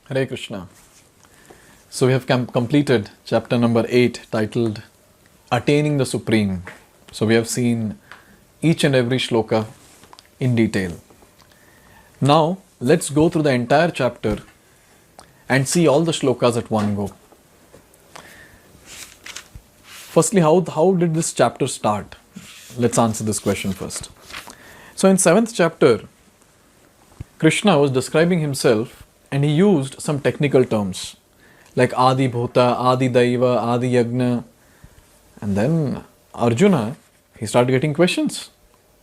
Hare Krishna. So we have completed chapter number 8 titled Attaining the Supreme. So we have seen each and every shloka in detail. Now let's go through the entire chapter and see all the shlokas at one go. Firstly, how did this chapter start? Let's answer this question first. So in 7th chapter, Krishna was describing himself and he used some technical terms like Adi Bhuta, Adi Daiva, Adi Yagna. And then Arjuna, he started getting questions.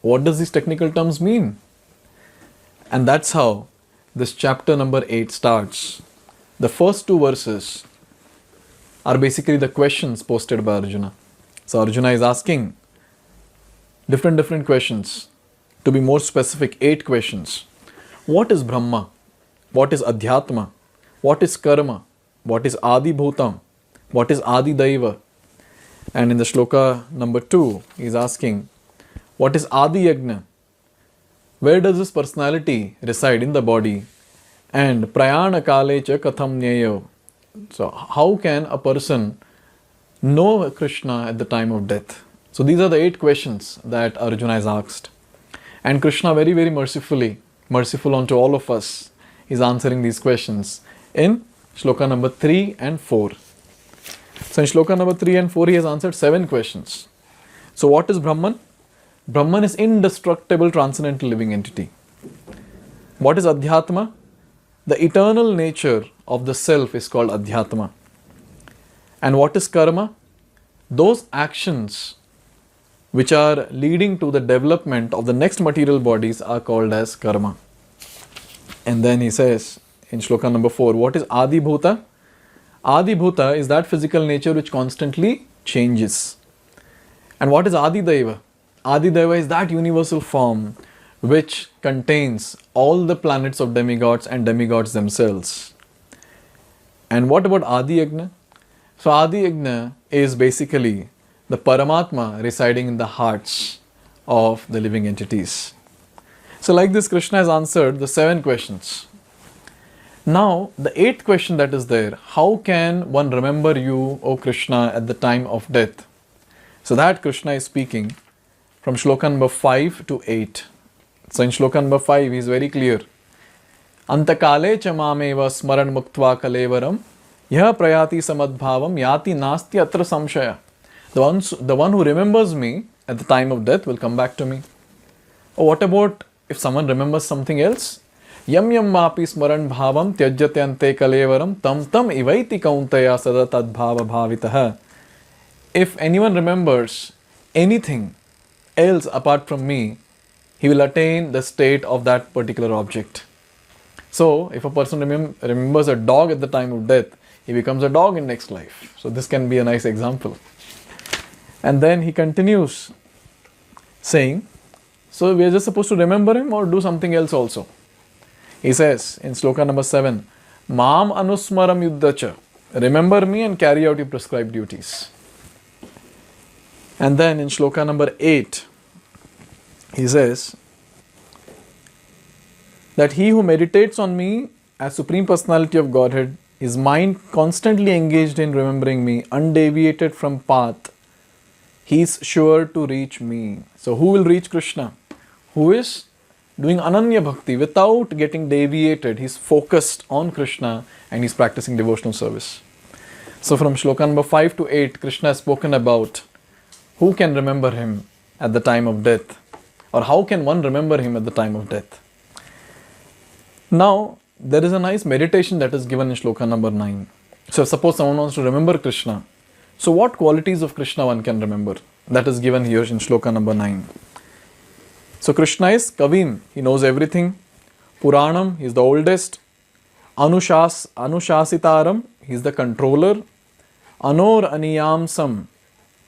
What does these technical terms mean? And that's how this chapter number 8 starts. The first two verses are basically the questions posted by Arjuna. So Arjuna is asking different questions. To be more specific, 8 questions. What is Brahma? What is Adhyatma? What is Karma? What is Adi Bhutam? What is Adi Daiva? And in the shloka number 2, he is asking, what is Adi Yagna? Where does this personality reside in the body? And Prayana Kale cha Katham Nyayo. So how can a person know Krishna at the time of death? So these are the 8 questions that Arjuna has asked. And Krishna very merciful unto all of us, is answering these questions in shloka number 3 and 4. So in shloka number 3 and 4, he has answered 7 questions. So what is Brahman? Brahman is indestructible, transcendental living entity. What is Adhyatma? The eternal nature of the self is called Adhyatma. And what is Karma? Those actions which are leading to the development of the next material bodies are called as Karma. And then he says in shloka number 4, what is Adi Bhuta? Adi Bhuta is that physical nature which constantly changes. And what is Adi Daiva? Adi Daiva is that universal form which contains all the planets of demigods and demigods themselves. And what about Adi Yagna? So Adi Yagna is basically the Paramatma residing in the hearts of the living entities. So like this, Krishna has answered the 7 questions. Now, the 8th question that is there, how can one remember you, O Krishna, at the time of death? So that Krishna is speaking from shloka number 5 to 8. So in shloka number 5, he is very clear. Antakale cha mameva smaran muktva kalevaram yaha prayati samadbhavam yati nasti atra samshaya. The one who remembers me at the time of death will come back to me. Or what about if someone remembers something else? Yam yam mapi smaran bhavam tyajyate ante kalevaram tam ivaiti kauntaya sada tad bhava bhavitaha. If anyone remembers anything else apart from me, he will attain the state of that particular object. So, if a person remembers a dog at the time of death, he becomes a dog in next life. So, this can be a nice example. And then he continues saying, so we are just supposed to remember him or do something else also. He says in shloka number 7, Mam anusmaram yuddhacha. Remember me and carry out your prescribed duties. And then in shloka number 8, he says that he who meditates on me as Supreme Personality of Godhead, his mind constantly engaged in remembering me, undeviated from path, he is sure to reach me. So who will reach Krishna? Who is doing Ananya Bhakti without getting deviated. He's focused on Krishna and he's practicing devotional service. So from shloka number 5 to 8, Krishna has spoken about who can remember him at the time of death, or how can one remember him at the time of death. Now, there is a nice meditation that is given in shloka number 9. So suppose someone wants to remember Krishna. So what qualities of Krishna one can remember? That is given here in shloka number 9. So Krishna is Kavim, he knows everything. Puranam, he is the oldest. Anushasitaram, he is the controller. Anor Aniyamsam,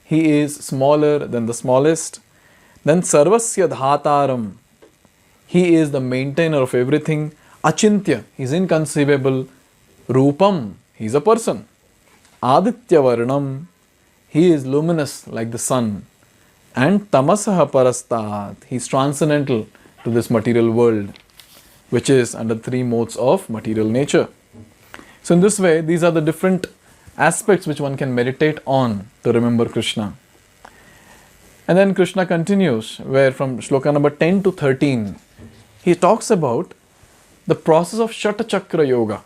he is smaller than the smallest. Then Sarvasya Dhataram, he is the maintainer of everything. Achintya, he is inconceivable. Rupam, he is a person. Aditya Varnam, he is luminous like the sun. And Tamasaha Parastat, he is transcendental to this material world, which is under 3 modes of material nature. So in this way, these are the different aspects which one can meditate on to remember Krishna. And then Krishna continues, where from shloka number 10 to 13, he talks about the process of Shata Chakra Yoga.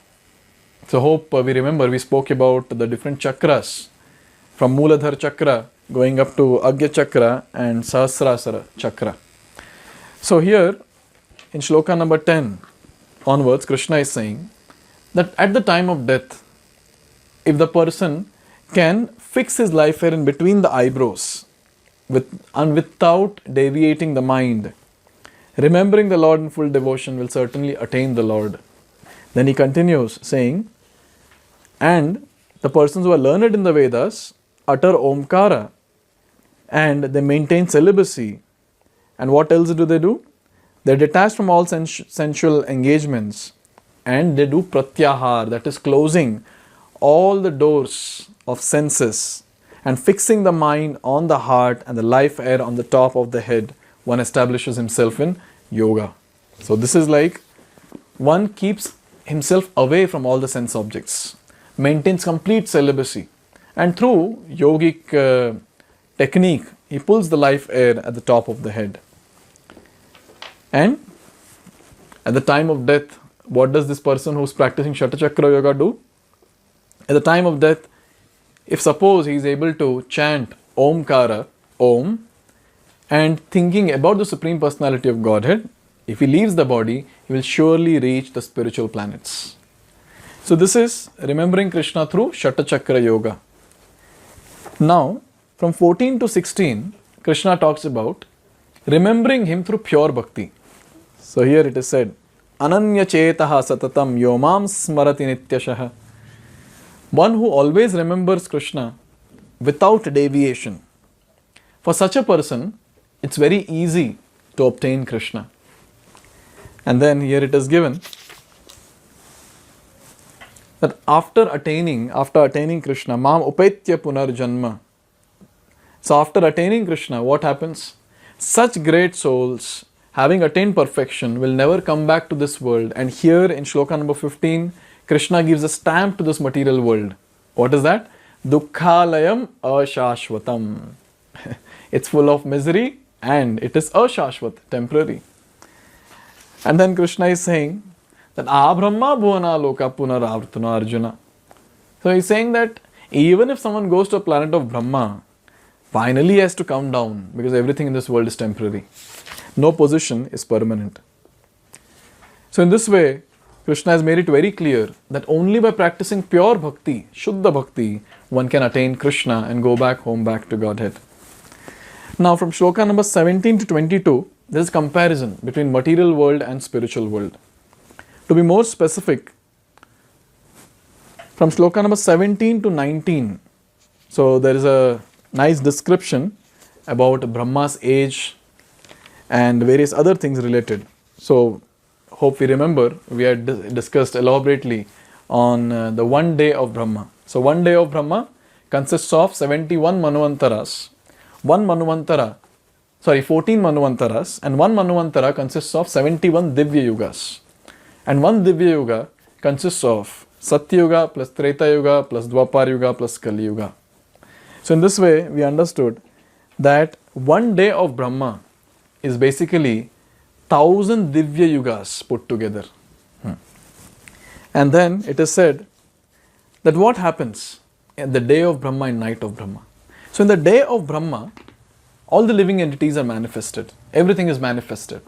So hope we remember, we spoke about the different chakras, from Mooladhara Chakra going up to Agya Chakra and Sahasrasara Chakra. So here, in shloka number 10 onwards, Krishna is saying that at the time of death, if the person can fix his life hair in between the eyebrows and without deviating the mind, remembering the Lord in full devotion will certainly attain the Lord. Then he continues saying, and the persons who are learned in the Vedas utter Omkara and they maintain celibacy. And what else do? They are detached from all sensual engagements and they do pratyahar, that is closing all the doors of senses and fixing the mind on the heart and the life air on the top of the head. One establishes himself in yoga. So this is like one keeps himself away from all the sense objects, maintains complete celibacy, and through yogic technique, he pulls the life air at the top of the head. And at the time of death, what does this person who's practicing Shata Chakra Yoga do? At the time of death, if suppose he is able to chant Omkara, Om, and thinking about the Supreme Personality of Godhead, if he leaves the body, he will surely reach the spiritual planets. So this is remembering Krishna through Shata Chakra Yoga. Now, from 14 to 16, Krishna talks about remembering him through pure bhakti. So here it is said, Ananya chetaha satatam yomam smarati nityashaha. One who always remembers Krishna without deviation. For such a person, it's very easy to obtain Krishna. And then here it is given that after attaining Krishna, mam upetya punarjanma. So after attaining Krishna, what happens? Such great souls, having attained perfection, will never come back to this world. And here in shloka number 15, Krishna gives a stamp to this material world. What is that? Dukkhalayam ashashvatam. It's full of misery and it is ashashvat, temporary. And then Krishna is saying that Abrahma bhuvana loka punaravartana Arjuna. So he's saying that even if someone goes to a planet of Brahma, finally he has to come down because everything in this world is temporary. No position is permanent. So in this way, Krishna has made it very clear that only by practicing pure bhakti, Shuddha bhakti, one can attain Krishna and go back home, back to Godhead. Now from shloka number 17 to 22, there is comparison between material world and spiritual world. To be more specific, from shloka number 17 to 19, so there is a nice description about Brahma's age and various other things related. So hope we remember, we had discussed elaborately on the one day of Brahma. So one day of Brahma consists of 71 Manvantaras. 14 Manvantaras, and one Manvantara consists of 71 Divya Yugas. And one Divya Yuga consists of Satya Yuga plus Treta Yuga plus Dwapar Yuga plus Kali Yuga. So in this way, we understood that one day of Brahma is basically 1000 Divya Yugas put together. And then it is said that what happens in the day of Brahma and night of Brahma. So in the day of Brahma, all the living entities are manifested. Everything is manifested.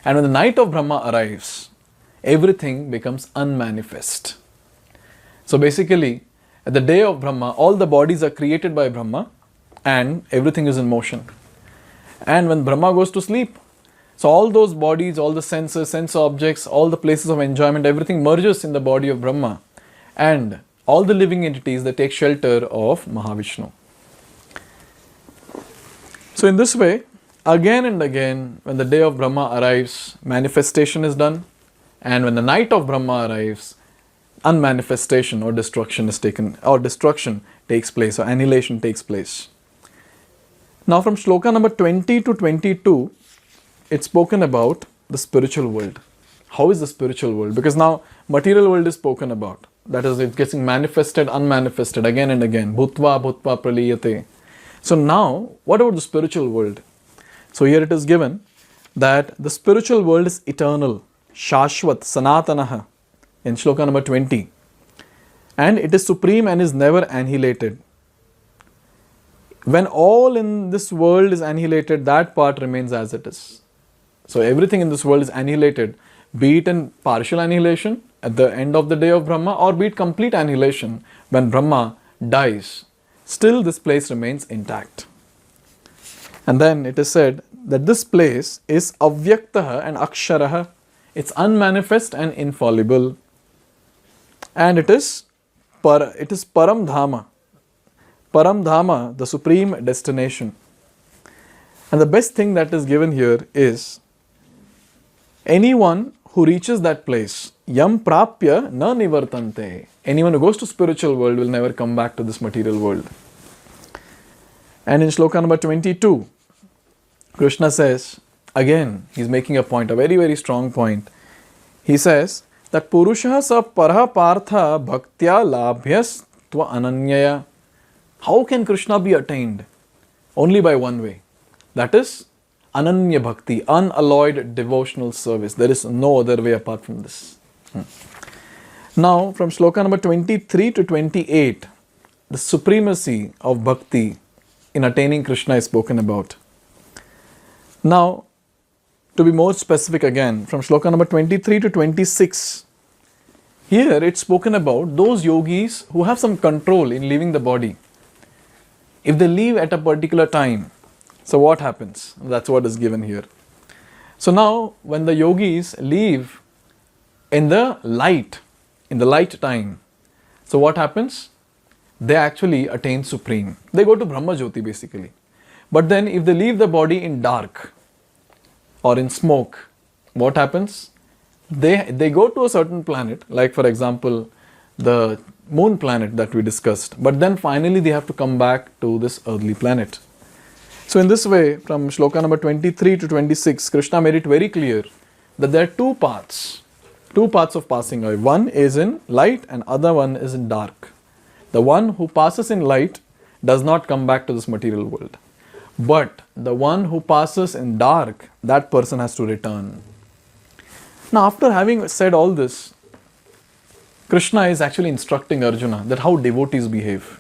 And when the night of Brahma arrives, everything becomes unmanifest. So basically, at the day of Brahma, all the bodies are created by Brahma and everything is in motion. And when Brahma goes to sleep, so all those bodies, all the senses, sense objects, all the places of enjoyment, everything merges in the body of Brahma. And all the living entities, they take shelter of Mahavishnu. So in this way, again and again, when the day of Brahma arrives, manifestation is done. And when the night of Brahma arrives, unmanifestation or destruction is taken, or destruction takes place, or annihilation takes place. Now from shloka number 20 to 22, it's spoken about the spiritual world. How is the spiritual world? Because now material world is spoken about. that is, it gets manifested, unmanifested again and again. Bhutva, bhutva, praliyate. So now, what about the spiritual world? So here it is given that the spiritual world is eternal, shashvat, sanatanaha, in shloka number 20. And it is supreme and is never annihilated. When all in this world is annihilated, that part remains as it is. So everything in this world is annihilated, be it in partial annihilation at the end of the day of Brahma, or be it complete annihilation when Brahma dies. Still this place remains intact. And then it is said that this place is avyaktaha and aksharaha. It's unmanifest and infallible. And it is param dhama. Param dhama, the supreme destination. And the best thing that is given here is anyone who reaches that place, yam prapya na nivartante. Anyone who goes to spiritual world will never come back to this material world. And in shloka number 22, Krishna says, again, he's making a point, a very, very strong point. He says that Purusha sa parha partha bhaktya labhyas tva ananyaya. How can Krishna be attained? Only by one way. That is ananya bhakti, unalloyed devotional service. There is no other way apart from this. Now, from shloka number 23 to 28, the supremacy of bhakti in attaining Krishna is spoken about. Now, to be more specific again, from shloka number 23 to 26, here it's spoken about those yogis who have some control in leaving the body. If they leave at a particular time, so what happens? That's what is given here. So now, when the yogis leave in the light time, so what happens? They actually attain supreme. They go to Brahma Jyoti basically. But then if they leave the body in dark or in smoke, what happens? They go to a certain planet, like for example, the moon planet that we discussed. But then finally they have to come back to this earthly planet. So in this way, from shloka number 23 to 26, Krishna made it very clear that there are two paths of passing away. One is in light and other one is in dark. The one who passes in light does not come back to this material world. But the one who passes in dark, that person has to return. Now, after having said all this, Krishna is actually instructing Arjuna that how devotees behave.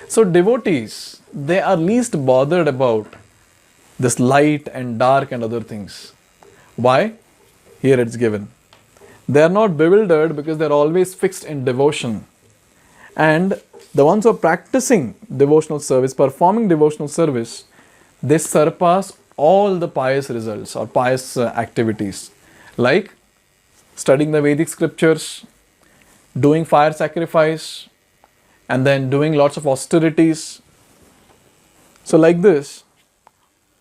So devotees, they are least bothered about this light and dark and other things. Why? Here it's given. They are not bewildered because they are always fixed in devotion. And the ones who are practicing devotional service, performing devotional service, they surpass all the pious results or pious activities, like studying the Vedic scriptures, doing fire sacrifice, and then doing lots of austerities. So like this,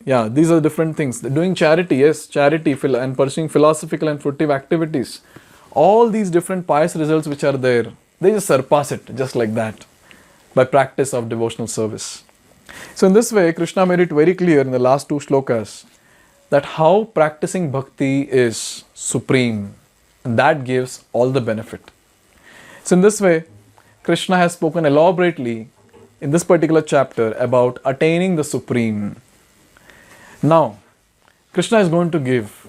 these are different things. Doing charity, yes, charity and pursuing philosophical and fruitive activities. All these different pious results which are there, they just surpass it just like that by practice of devotional service. So in this way, Krishna made it very clear in the last two shlokas that how practicing bhakti is supreme, and that gives all the benefit. So in this way, Krishna has spoken elaborately in this particular chapter about attaining the supreme. Now, Krishna is going to give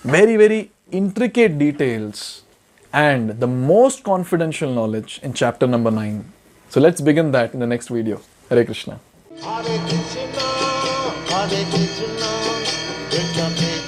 very, very intricate details and the most confidential knowledge in chapter number 9. So let's begin that in the next video. Hare Krishna. Hare Krishna, Krishna Krishna.